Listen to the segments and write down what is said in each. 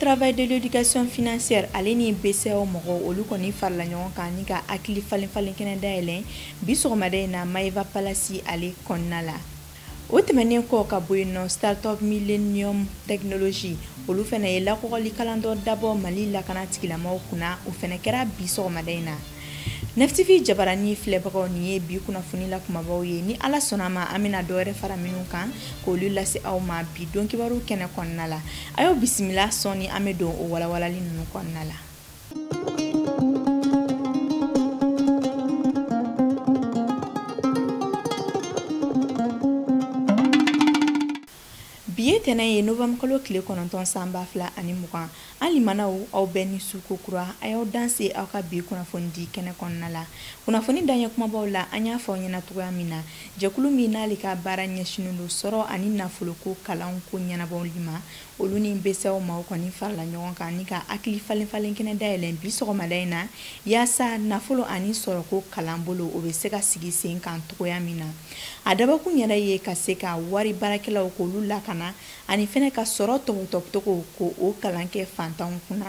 travail de l'éducation financière aleni BCEAO mogo olu koni farla ɲɔgɔn kan ni ka akili falen kɛnɛ dayɛlɛn bi sɔgɔmada in na Maeva Palasi ale kɔnɔna la. O tɛmɛnen kɔ ka bɔ yen nɔ Startup Millennium Technology olu fɛnɛ ye lakɔgɔli kalan dɔ dabɔ Mali lakana tigilamaw kunna o fɛnɛ kɛra bi sɔgɔmada in na. Neftifi Jabarani filɛbagaw ni ye bi kunnafoni la kumabaw ye ni Ala sɔnna ma an bɛna dɔwɛrɛ fara minnu kan k'olu lase aw ma bi don kibaru kɛnɛ kɔnɔna la. A y'o bisimila sɔni an bɛ don o walawalali ninnu kɔnɔna la. Biye tɛnɛ ye novembre kalo tile 9 san 2020 an limanaw aw bɛɛ ni su kokura a y'aw danse aw ka bi kunnafoni di kɛnɛ kɔnɔna la. Kunnafoni daɲɛ kumabaw la an y'a fɔ aw ɲɛna cogoya min na jɛkulu min n'ale ka baara ɲɛsinnen don sɔrɔ ani nafoloko kalanw ko ɲɛnabɔli ma olu ni BCEAO maaw kɔni farala ɲɔgɔn kan ni ka akili falen kɛnɛ dayɛlɛn bi sɔgɔmada in na yaasa nafolo ani sɔrɔko kalan bolo o bɛ se ka sigi sen kan cogoya min na. A dabɔkun yɛrɛ ye ka se ka wari baarakɛlaw k'olu lakana ani fɛnɛ ka sɔrɔ tɔgɔtɔgɔ ko o kalan kɛ fantanw kunna.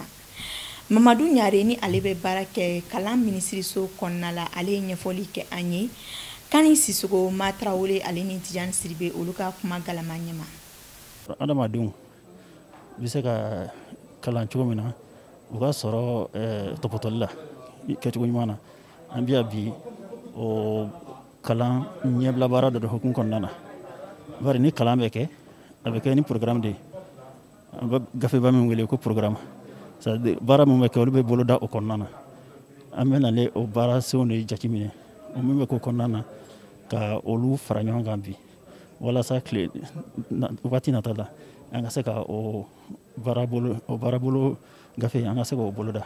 Mamadu Ɲare ni ale bɛ baara kɛ kalan minisiriso kɔnɔna la ale ye ɲɛfɔli kɛ an ye. Kani Sisogo Matrawole ale ni Tijani Siribe olu ka kuma galama ɲɛma. Adamadenw bɛ se ka kalan cogo min na u ka sɔrɔ tɔpɔtɔli la kɛcogo ɲuman na an bɛ bi o kalan ɲɛbila baara dɔ hukumu kɔnɔna na. Bari ni kalan bɛ kɛ a bɛ kɛ ni programme de an bɛ gafeba min wele ko programme baara min bɛ kɛ olu bɛ bolo da o kɔnɔna na an bɛ nale o baara senw de jateminɛ o min bɛ k'o kɔnɔna na ka olu fara ɲɔgɔn kan bi walasa tile waati nata la an ka se ka o baarabolo gafe an ka se k'o bolo da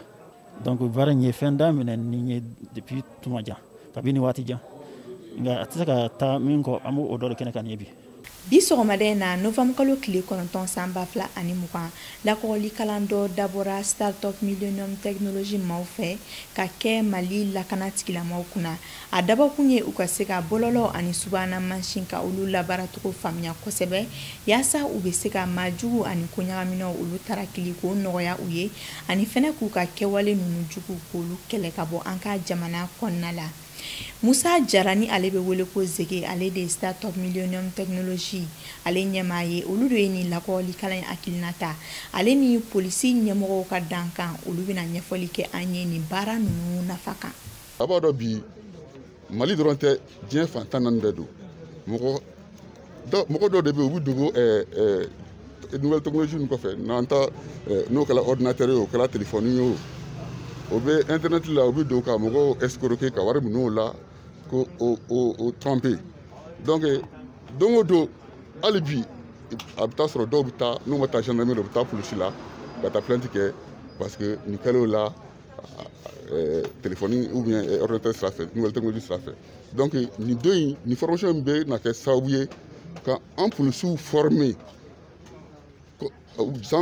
donc baara in ye fɛn daminɛ ni ye depuis tuma jan kabini waati jan nka a tɛ se ka taa min kɔ an b'o dɔ de kɛnɛ kan ye bi. Bi sɔgɔmada in na novembre kalo tile 9 san 2020 lakɔgɔli kalan dɔ dabɔra Startup Millennium Technology maaw fɛ ka kɛ Mali lakana tigilamaw kunna. A dabɔkun ye u ka se ka bɔlɔlɔ ani subahana mansin ka olu labaaracogo faamuya kosɛbɛ yaasa u bɛ se ka maajugu ani koɲagaminaw olu tarakili k'o nɔgɔya u ye ani fɛnɛ k'u ka kɛwale ninnu jugu k'olu kɛlɛ ka bɔ an ka jamana kɔnɔna la. Musa Jara ni ale bɛ wele ko Zege ale de Startup Millennium Technology ale ɲɛmaa ye olu de ye ni lakɔgɔli kalan hakilinata ale ni polisi ɲɛmɔgɔw ka dankan olu bɛna ɲɛfɔli kɛ an ye nin baara ninnu nafa kan. A b'a dɔn bi Mali dɔrɔn tɛ diɲɛ fantan naani bɛɛ don mɔgɔ dɔw de bɛ u bɛ dogo nouvelle technologie ninnu kɔfɛ n'o kɛra ordinateur ye o kɛra téléphone ye o bɛ internet la u bɛ don ka mɔgɔw escroquer ka wari minɛ o la ko o tromper donc don o don hali bi a bɛ taa sɔrɔ dɔw bɛ taa n'u ma taa gendarmerie u bɛ taa polisi la ka taa plainte kɛ parce que nin kɛlen o la téléphone ou bien ordinateur sira fɛ nouvelle technologie sira fɛ donc nin don in nin formation in bɛ na kɛ sababu ye ka an polisiw former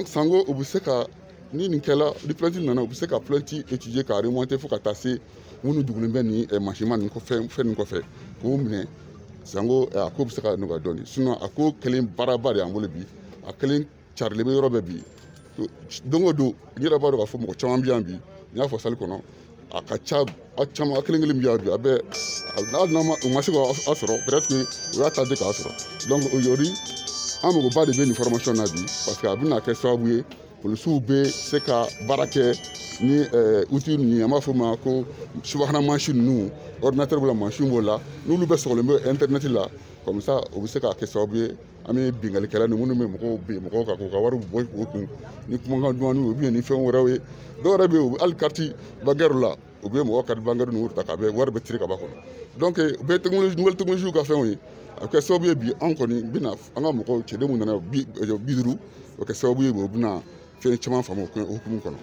sango u bɛ se ka ni nin kɛla ni plainte nana u bɛ se ka plainte étudier ka remonter fo ka taa se minnu dugulen bɛ nin mansinma ninnu kɔfɛ fɛn ninnu kɔfɛ k'o minɛ sango a ko bɛ se ka nɔgɔya dɔɔnin sinon a ko kelen baaraba de y'an bolo bi a kelen carilen bɛ yɔrɔ bɛɛ bi don o don n yɛrɛ b'a dɔn k'a fɔ mɔgɔ caman bɛ yan bi n y'a fɔ sali kɔnɔ a ka ca a caman a kelen bɛ yan bi a bɛ hali n'a u ma se k'a sɔrɔ peut-être que u y'a ta de k'a sɔrɔ donc aujourd'hui an magoba de bɛ nin formation na bi parce que a bɛna kɛ sababu ye polisiw bɛ se ka baara kɛ ni outil ninnu ye an b'a fɔ o ma ko subahana mansin ninnu ordinateur b'o la mansin b'o la n'olu bɛɛ sɔgɔlen bɛ internet la comme ça o bɛ se ka kɛ sababu ye an bɛ bingalikɛla ni minnu bɛ mɔgɔw kan k'u ka wari bɔ o kun ni kumakan dumanw ou bien ni fɛn wɛrɛw ye dɔw yɛrɛ bɛ yen hali carte bancaire la u bɛ mɔgɔ carte bancaire ninnu ta k'a bɛ wari bɛ tiri ka bɔ a kɔnɔ donc u bɛ nouvelle technologie ka fɛnw ye a bɛ kɛ sababu ye bi anw kɔni bɛna an ka mɔgɔw cɛden mun nana 50 o kɛ sababu ye u bɛna fɛn caman faamu o hukumu kɔnɔ.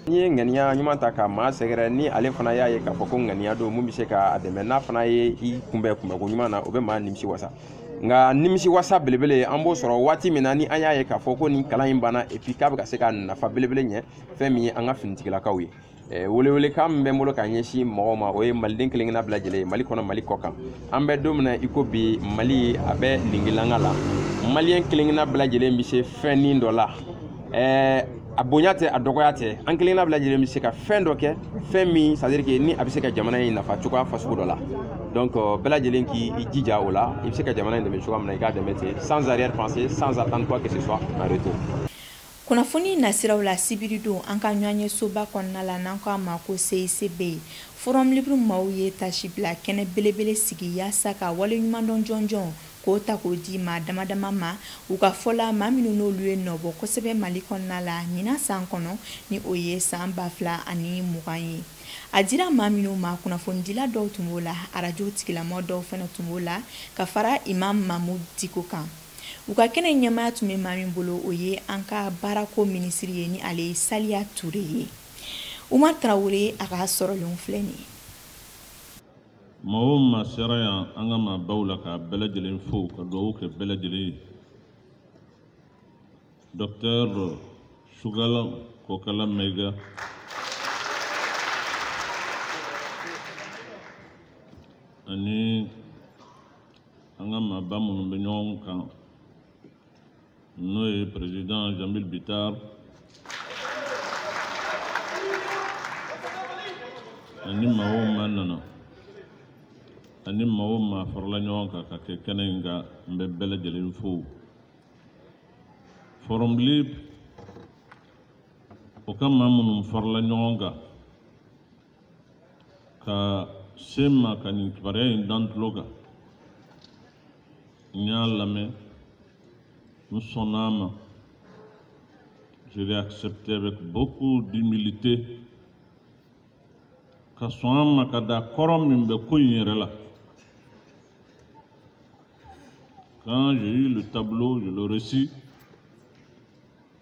Ni ye ŋaniya ɲuman ta ka maa sɛgɛrɛ ni ale fana y'a ye k'a fɔ ko ŋaniya don mun bɛ se k'a dɛmɛ n'a fana ye i kunbɛn ko ɲuman na o bɛ maa nimisi wasa nka nimisi wasa belebele an b'o sɔrɔ waati min na ni an y'a ye k'a fɔ ko nin kalan in banna et puis k'a bɛ ka se ka nafa belebele ɲɛ fɛn min ye an ka finitigilakaw ye welewelekan min bɛ n bolo ka ɲɛsin mɔgɔw ma o ye maliden kelen-kelenna bɛɛ lajɛlen ye Mali kɔnɔ Mali kɔ kan an bɛ don min na i ko bi Mali a bɛ lingilanka la maliyɛn kelen-kelenna bɛɛ lajɛlen bɛ se fɛn nin dɔ la a bonya tɛ a dɔgɔya tɛ an kelenna bɛɛ lajɛlen bɛ se ka fɛn dɔ kɛ fɛn min c'est à dire que ni a bɛ se ka jamana in nafa cogoya fasugu dɔ la donc bɛɛ lajɛlen k'i jija o la i bɛ se ka jamana in dɛmɛ cogoya min na i k'a dɛmɛ ten sans arrière-pensée sans attendre quoi que ce soit en retour. Kunnafoni nasiraw la sibiri don an ka ɲɔgɔnye soba kɔnɔna la n'an ko a ma ko CICB Forum Libre maaw ye tasi bila kɛnɛ belebele sigi yaasa ka waleɲumandɔn jɔnjɔn k'o ta k'o di maa damadama ma u ka fɔla maa minnu n'olu ye nɔbɔ kosɛbɛ Mali kɔnɔna la ɲina san kɔnɔ ni o ye san 2020 ye. A dira maa minnu ma kunnafonidila dɔw tun b'o la arajo tigilamɔgɔ dɔw fana tun b'o la ka fara Imam Mahmud Diko kan. U ka kɛnɛ ɲɛmaya tun bɛ maa min bolo o ye an ka baarako minisiri ye ni ale Saliya Ture ye. Umar Traore a ka sɔrɔlen filɛ nin ye. Maa o maa sera yan an ka maa baw la ka bɛɛ lajɛlen fo ka dugawu kɛ bɛɛ lajɛlen ye. Docteur Sugala Kokala Maiga ani an ka maa ba minnu bɛ ɲɔgɔn kan n'o ye président Jamil Bitar ani maa o maa nana ani maa o maa farala ɲɔgɔn kan ka kɛ kɛnɛ in kan n bɛ bɛɛ lajɛlen fo. Forum Libre o ka maa minnu farala ɲɔgɔn kan ka se ma ka nin kibaruya in dan tulo kan n y'a lamɛn n sɔnn'a ma. Je l'ai accepté avec beaucoup d'humilité ka sɔn an ma ka da kɔrɔ min bɛ ko in yɛrɛ la. Quand j'ai eu le tableau, je le reçus.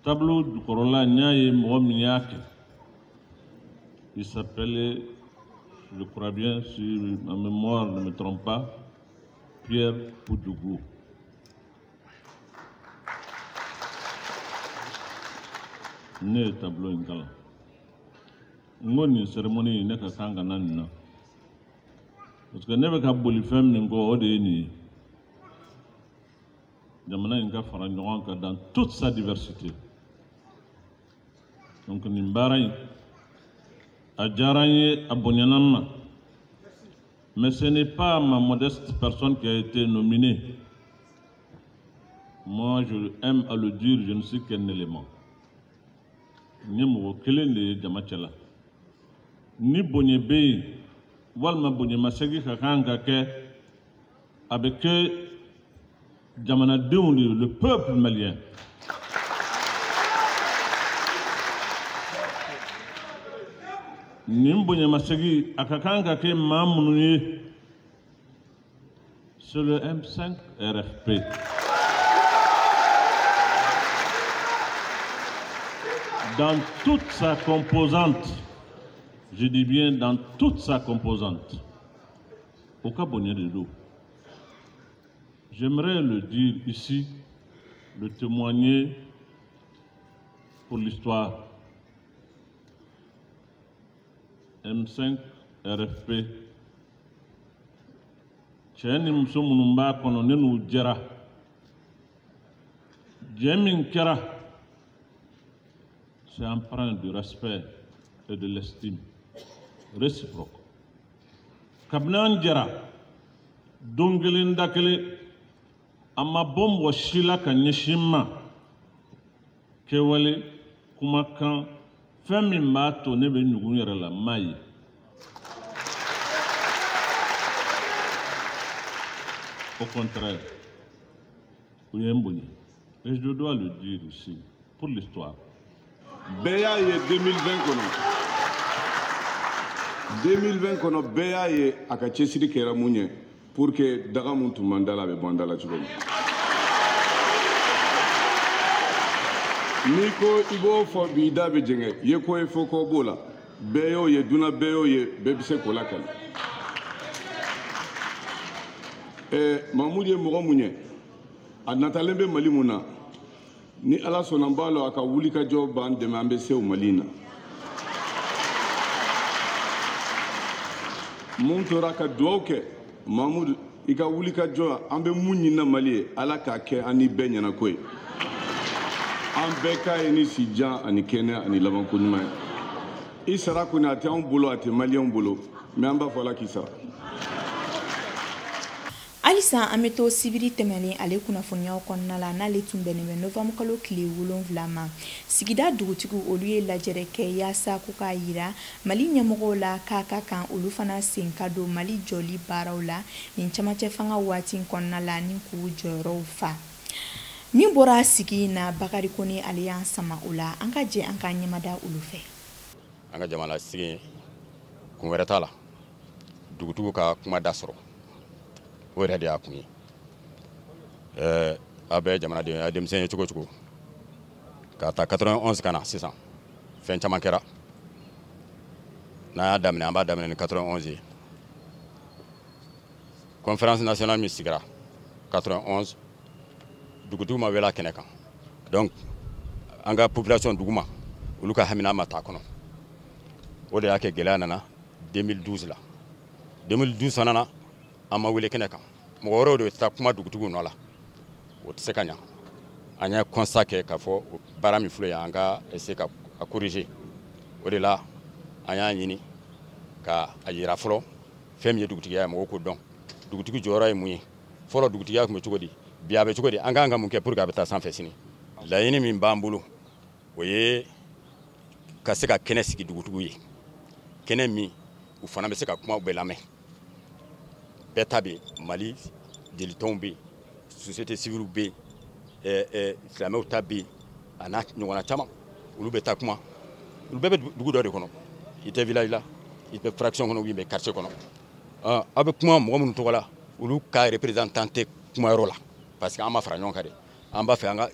Tableau du Corolla, n y'a ye mɔgɔ min y'a kɛ. Il s'appelait, je crois bien, si ma mémoire ne me trompe pas, Pierre Poudougou. Ne ye tableau in kalan. N ko nin cérémonie ne ka kan ka na nin na. Parce que ne bɛ ka boli fɛn min kɔ o de ye nin ye. Jamana in ka fara ɲɔgɔn kan dans toute sa diversité. Donc nin baara in a diyara n ye a bonyana n ma. Mais ce n'est pas ma modeste personne qui a été nominée. Moi, je aime à le dire, je ne suis qu'un élément. N ye mɔgɔ kelen de ye jama cɛla. Ni bonɲɛ bɛ yen walima bonɲɛmasegin ka kan ka kɛ a bɛ kɛ jamanadenw de le peuple malien. Nin bonɲɛmasegin a ka kan ka kɛ maa minnu ye c'est le M5 RFP. Dans toute sa composante, je dis bien dans toute sa composante, au cas bonnet de dos. J'aimerais le dire ici, le témoigner pour l'histoire. M5 RFP. Tchèni muso minnu b'a kɔnɔ ne n'u jɛra. Diɲɛ min kɛra, c'est empreint du respect et de l'estime réciproque. Kabini an jɛra, don kelen da kelen, a ma bɔ mɔgɔ si la ka ɲɛsin n ma. Kɛwale, kumakan, fɛn min b'a to ne bɛ ɲugun n yɛrɛ la, n m'a ye. Au contraire, u ye n bonya. Et je dois le dire ici, pour l'histoire. Bɛɛ y'a ye 2020 kɔnɔ. 2020 kɔnɔ bɛɛ y'a ye a ka cɛsiri kɛra mun ye pour que daga mun tun man da la a bɛ bɔ an da la cogo min. N'i ko i b'o fɔ bi i da bɛ jɛngɛ i ye ko ye fo kɔ b'o la bɛɛ y'o ye dunan bɛɛ y'o ye bɛɛ bɛ se k'o lakali. Mahmud ye mɔgɔ mun ye a natalen bɛ Mali mun na ni Ala sɔnna n b'a lɔn a ka wulikajɔ b'an dɛmɛ an bɛ se o Mali in na. Mun tora ka dugawu kɛ Mahmud i ka wulikajɔ an bɛ mun ɲinina Mali ye Ala k'a kɛ an ni bɛɛ ɲɛna ko ye. an bɛɛ k'a ye ni sijan ani kɛnɛ ani labanko ɲuman ye i sara kɔni a tɛ anw bolo a tɛ maliyɛnw bolo mais an b'a fɔ ala k'i sara. Alisa an bɛ to sibiri tɛmɛnen ale kunnafoniyaw kɔnɔna la n'ale tun bɛnnen bɛ novembre kalo tile 7 ma sigida dugutigiw olu ye lajɛrɛ kɛ yaasa ko k'a yira Mali ɲɛmɔgɔw la k'a ka kan olu fana sen ka don Mali jɔli baaraw la nin camancɛ fanga waati kɔnɔna la ni k'u jɔyɔrɔw fa. Min bɔra sigi na Bakari Kone ale y'an sama o la an ka jɛ an ka ɲɛmada olu fɛ. An ka jamana sigi kun wɛrɛ t'a la dugutigiw ka kuma da sɔrɔ o yɛrɛ de y'a kun ye a bɛ jamanaden a denmisɛn ye cogo cogo ka taa 91 ka na sisan fɛn caman kɛra n'an y'a daminɛ an b'a daminɛ ni 91 ye conférence nationale min sigira 91 dugutigiw ma wele a kɛnɛ kan donc an ka population duguma olu ka hamina ma taa kɔnɔ o de y'a kɛ gɛlɛya nana 2012 la 2012 fana na an ma wele kɛnɛ kan mɔgɔ wɛrɛw de bɛ taa kuma dugutigiw nɔ la o tɛ se ka ɲa an ye constat kɛ k'a fɔ baara min filɛ yan an ka essayer ka a corriger o de la an y'a ɲini ka a yira fɔlɔ fɛn min ye dugutigiya ye mɔgɔw k'o dɔn dugutigi jɔyɔrɔ ye mun ye fɔlɔ dugutigiya tun bɛ cogo di bi a bɛ cogo di an kan ka mun kɛ pour que a bɛ taa sanfɛ sini laɲini min b'an bolo o ye ka se ka kɛnɛ sigi dugutigiw ye kɛnɛ min u fana bɛ se ka kumaw bɛɛ lamɛn bɛɛ ta bɛ Mali jelitɔnw bɛ yen société civile bɛ yen silamɛw ta bɛ yen a n'a ɲɔgɔnna caman olu bɛ taa kuma olu bɛɛ bɛ dugu dɔ de kɔnɔ i tɛ village la i tɛ fraction kɔnɔ ou bien quartier kɔnɔ aw bɛ kuma mɔgɔ minnu tɔgɔ la olu ka représentant tɛ kumayɔrɔ la parce que an ma fara ɲɔgɔn kan de an b'a fɛ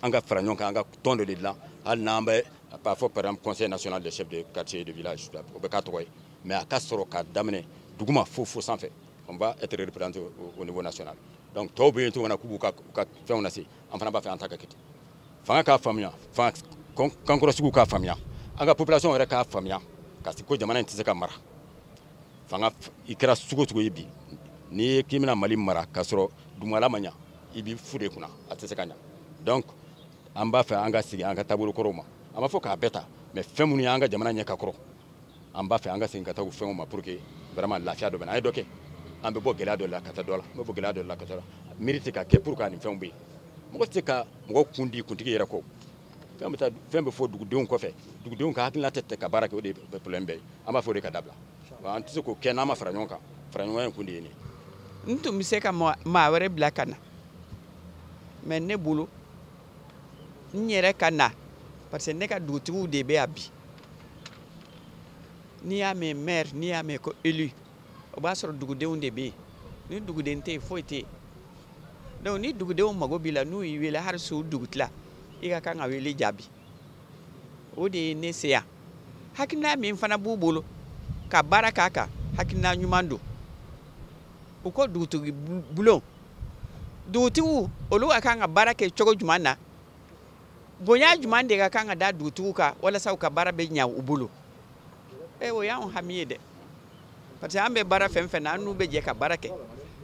an ka fara ɲɔgɔn kan an ka tɔn dɔ de dilan hali n'an bɛ par exemple conseil national des chefs de quartier et de village o bɛ k'a tɔgɔ ye mais a ka sɔrɔ ka daminɛ duguma fo sanfɛ on va être représenté au niveau national donc tɔw bɛ yen cogo min na k'u b'u ka fɛnw lase an fana b'a fɛ an ta ka kɛ ten fanga k'a faamuya kankɔrɔsigiw k'a faamuya an ka population yɛrɛ k'a faamuya parce que ko jamana in tɛ se ka mara fanga i kɛra cogo o cogo ye bi n'i ye k'i bɛna Mali mara k'a sɔrɔ dugumala ma ɲa i b'i fu de kunna a tɛ se ka ɲa donc an b'a fɛ an ka segin an ka taabolo kɔrɔw ma an b'a fɔ k'a bɛɛ ta mais fɛn minnu y'an ka jamana ɲɛ ka kɔrɔ an b'a fɛ an ka segin ka taa o fɛnw ma pour que vraiment lafiya dɔ bɛ na an ye dɔ kɛ an bɛ bɔ gɛlɛya dɔ la ka taa dɔ la an bɛ bɔ gɛlɛya dɔ la ka taa dɔ la miiri tɛ ka kɛ pour que nin fɛnw bɛ yen mɔgɔ tɛ se ka mɔgɔ kun di kuntigi yɛrɛ kɔ fɛn bɛ fɔ dugudenw kɔfɛ dugudenw ka hakilina tɛ ka baara kɛ o de ye problème bɛɛ ye an b'a fɔ o de ka dabila an tɛ se k'o kɛ n'an ma fara ɲɔgɔn kan fara ɲɔgɔn ye kun de ye nin ye. N tun bɛ se ka maa wɛrɛ bila ka na mais ne bolo n yɛrɛ ka na parce que ne ka dugutigiw de bɛ yan bi n'i y'a mɛn maire n'i y'a mɛn ko élu o b'a sɔrɔ dugudenw de bɛ yen ni duguden tɛ yen foyi tɛ yen donc ni dugudenw mago b'i la n'u y'i wele hali su dugutila i ka kan ka wele jaabi o de ye ne se yan hakilina min fana b'u bolo ka baara k'a kan hakilina ɲuman don u ko dugutigi bulon dugutigiw olu ka kan ka baara kɛ cogo jumɛn na bonya jumɛn de ka kan ka da dugutigiw kan walasa u ka baara bɛ ɲa u bolo o y'anw hami ye dɛ parce que an bɛ baara fɛn fɛn na an n'u bɛ jɛ ka baara kɛ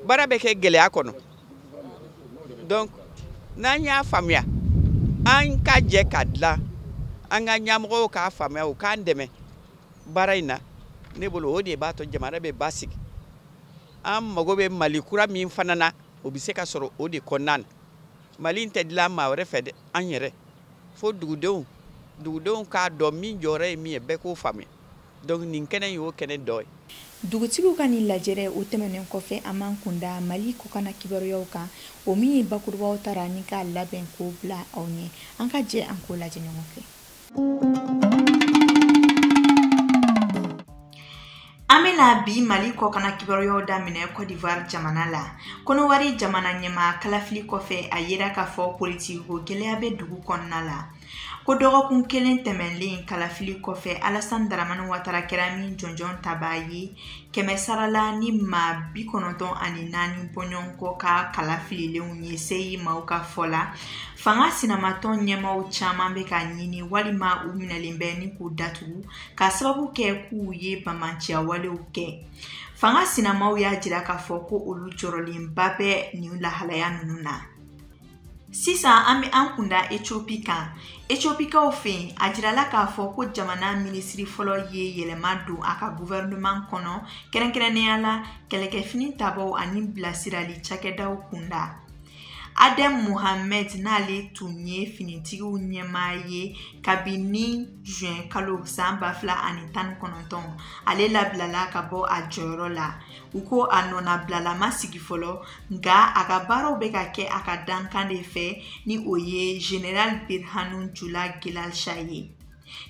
baara bɛ kɛ gɛlɛya kɔnɔ donc n'an y'a faamuya an ka jɛ ka dilan an ka ɲɛmɔgɔw k'a faamuya u k'an dɛmɛ baara in na ne bolo o de b'a to jamana bɛ basigi an mago bɛ Mali kura min fana na o bɛ se ka sɔrɔ o de kɔnɔna na Mali tɛ dilan maa wɛrɛ fɛ dɛ an yɛrɛ fo dugudenw k'a dɔn min jɔyɔrɔ ye min ye bɛɛ k'o faamuya donc nin kɛnɛ y'o kɛnɛ dɔ ye. Dugutigiw ka nin lajɛrɛ o tɛmɛnen kɔfɛ an m'an kunda Mali kokana kibaruyaw kan o min ye bakurubaw taara ni k'a labɛn k'o bila aw ɲɛ an ka jɛ an k'o lajɛ ɲɔgɔn fɛ. An bɛna bi Mali kokana kibaruyaw daminɛ Côte d'Ivoire jamana la kɔnɔwari jamana ɲɛmaa kalafili kɔfɛ a yera k'a fɔ politiko gɛlɛya bɛ dugu kɔnɔna la ko dɔgɔkun kelen tɛmɛnlen kalafili kɔfɛ Alassane Dramane Ouattara kɛra min jɔnjɔn taba ye kɛmɛ sarala ni maa 94 bɔɲɔgɔnkɔ ka kalafililenw ye seyi maaw ka fɔ la fanga sinamatɔn ɲɛmaaw caman bɛ ka ɲini walima u minɛlen bɛ ni k'u datugu ka sababu kɛ k'u ye bamanciya walew kɛ fanga sinamaw y'a jira k'a fɔ ko olu jɔrɔlenba bɛ nin lahalaya ninnu na Sisan an bɛ an kunda Ethiopie kan. Ethiopikaw fɛ a jirala k'a fɔ ko jamana minisiri fɔlɔ ye yɛlɛma don a ka gouvernement kɔnɔ kɛrɛnkɛrɛnnenya la kɛlɛkɛfini tabaw ani bilasirali cakɛdaw kunda. Adem Mohamed n'ale tun ye finitigiw ɲɛmaa ye kabini juin kalo san 2019 ale labilala ka bɔ a jɔyɔrɔ la. U ko a nɔna bilalama sigi fɔlɔ nka a ka baaraw bɛ ka kɛ a ka dankan de fɛ ni o ye General Birhanu Jula Gilalsha ye.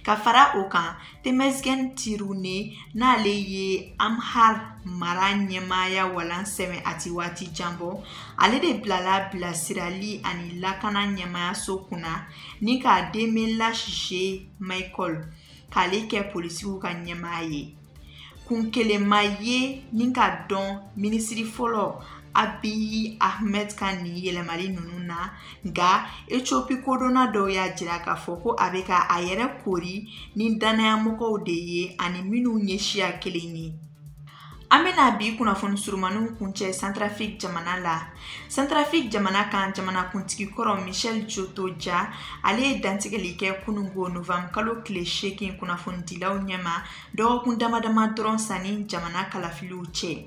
Ka fara o kan Temesgen Tirune n'ale ye Amhar mara ɲɛmaaya walan sɛmɛ a ti waati janbɔ ale de bilala bilasirali ani lakana ɲɛmaayaso kunna ni ka Demela Shishe Michael k'ale kɛ polisiw ka ɲɛmaa ye. Kun kelenma ye ni ka dɔn minisiri fɔlɔ Abiy Ahmed ka ni yɛlɛmali ninnu na nka Ethiopie kodɔnna dɔw y'a jira k'a fɔ ko a bɛ ka a yɛrɛ kori ni danayamɔgɔw de ye ani minnu ye siya kelen ye. An bɛna bi kunnafoni surumaniw kuncɛ Centrafrique jamana la. Centrafrique jamana kan jamanakuntigi kɔrɔ Michel Djotoja ale ye dantigɛli kɛ kunungo novembre kalo tile 8 kunnafonidilaw ɲɛma dɔgɔkun damadama dɔrɔn sanni jamana kalafiliw cɛ.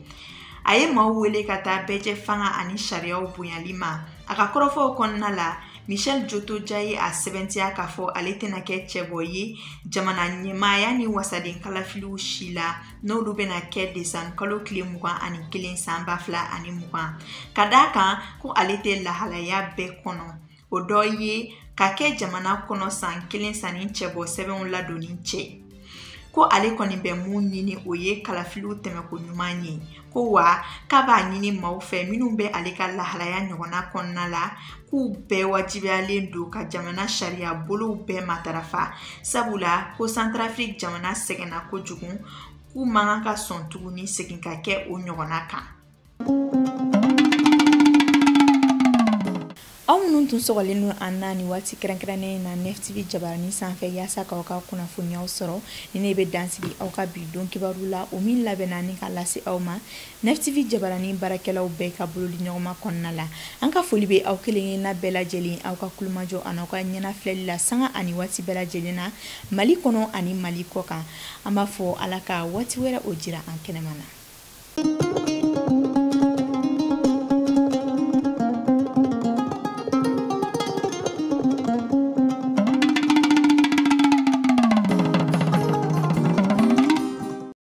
A ye maaw wele ka taa bɛjɛ fanga ani sariyaw bonyali ma. A ka kɔrɔfɔw kɔnɔna la Michel Djotoja ye a sɛbɛntiya k'a fɔ ale tɛna kɛ cɛbɔ ye jamana ɲɛmaaya ni wasaden kalafiliw si la n'olu bɛna kɛ décembre kalo tile 21 san 2020 ka d'a kan ko ale tɛ lahalaya bɛɛ kɔnɔ. O dɔ ye ka kɛ jamana kɔnɔ san 1 sanni cɛbɔ sɛbɛnw ladonni cɛ. Ko ale kɔni bɛ mun ɲini o ye kalafiliw tɛmɛko ɲuman ye. Ko wa k'a b'a ɲini maaw fɛ minnu bɛ ale ka lahalaya ɲɔgɔnna kɔnɔna la k'u bɛɛ wajibiyalen don ka jamana sariya bolow bɛɛ matarafa sabula ko Centrafrique jamana sɛgɛnna kojugu k'u man ka sɔn tuguni segin ka kɛ o ɲɔgɔnna kan. Aw minnu tun sɔgɔlen don an na ni waati kɛrɛnkɛrɛnnen na NEF-TV jabarani sanfɛ yaasa k'aw ka kunnafoniyaw sɔrɔ ni ne bɛ dansigi aw ka bi don kibaru la o min labɛnna ni ka lase aw ma NEF-TV jabarani baarakɛlaw bɛɛ ka bolodi ɲɔgɔnma kɔnɔna la. An ka foli bɛ aw kelenkelenna bɛɛ lajɛlen aw ka kulumajɔ ani aw ka ɲɛnafilɛli la sanga ani waati bɛɛ lajɛlen na Mali kɔnɔ ani Mali kɔ kan. An b'a fɔ Ala ka waati wɛrɛ o jira an kɛnɛma na.